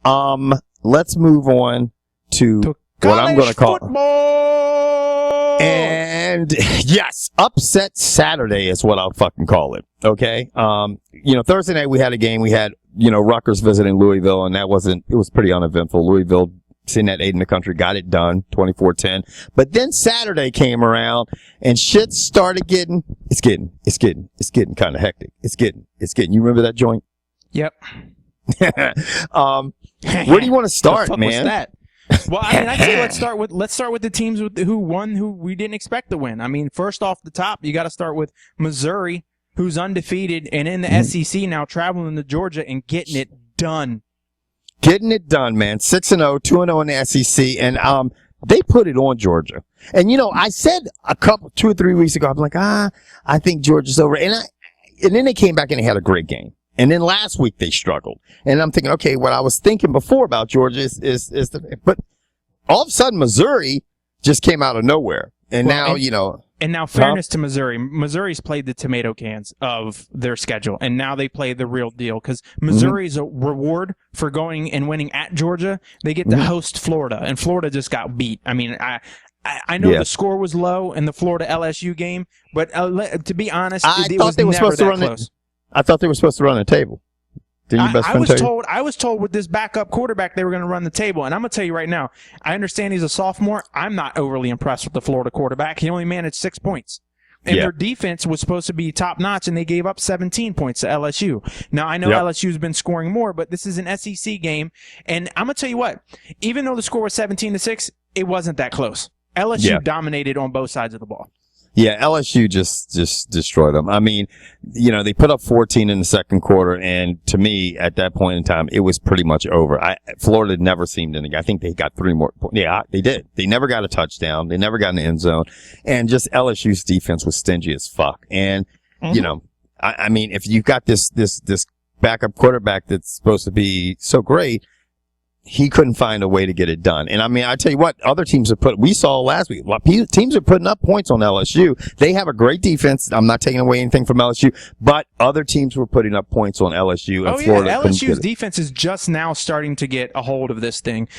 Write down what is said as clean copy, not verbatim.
Let's move on to what I'm going to call football. And yes, upset Saturday is what I'll fucking call it. Okay. Thursday night we had a game. We had, Rutgers visiting Louisville, and it was pretty uneventful. Louisville, sitting at 8 in the country, got it done, 24-10. But then Saturday came around and shit started getting kind of hectic. It's getting. You remember that joint? Yep. Where do you want to start, the fuck man? Was that? Well, I mean, I'd say let's start with the teams who won, who we didn't expect to win. I mean, first off the top, you got to start with Missouri, who's undefeated and in the SEC now, traveling to Georgia and getting it done. Getting it done, man. 6-0, 2-0 in the SEC, and they put it on Georgia. And I said 2 or 3 weeks ago, I'm like, I think Georgia's over. And then they came back and they had a great game. And then last week they struggled. And I'm thinking, okay, what I was thinking before about Georgia but all of a sudden Missouri just came out of nowhere. And And now, fairness to Missouri. Missouri's played the tomato cans of their schedule, and now they play the real deal because Missouri's a reward for going and winning at Georgia. They get to host Florida, and Florida just got beat. I mean, I know the score was low in the Florida LSU game, but to be honest, it was never that close. I thought they were supposed to run the table. Didn't your best friend tell you? I was told with this backup quarterback they were going to run the table, and I'm going to tell you right now, I understand he's a sophomore. I'm not overly impressed with the Florida quarterback. He only managed 6 points. And their defense was supposed to be top-notch, and they gave up 17 points to LSU. Now, I know LSU's been scoring more, but this is an SEC game, and I'm going to tell you what, even though the score was 17-6, it wasn't that close. LSU dominated on both sides of the ball. Yeah, LSU just destroyed them. I mean, they put up 14 in the second quarter, and to me, at that point in time, it was pretty much over. Florida never seemed in the game. I think they got 3 more points. Yeah, they did. They never got a touchdown. They never got in the end zone. And just LSU's defense was stingy as fuck. And, I mean, if you've got this backup quarterback that's supposed to be so great, he couldn't find a way to get it done. And I mean, I tell you what, other teams we saw last week, teams are putting up points on LSU. They have a great defense. I'm not taking away anything from LSU, but other teams were putting up points on LSU. And Florida LSU's defense is just now starting to get a hold of this thing.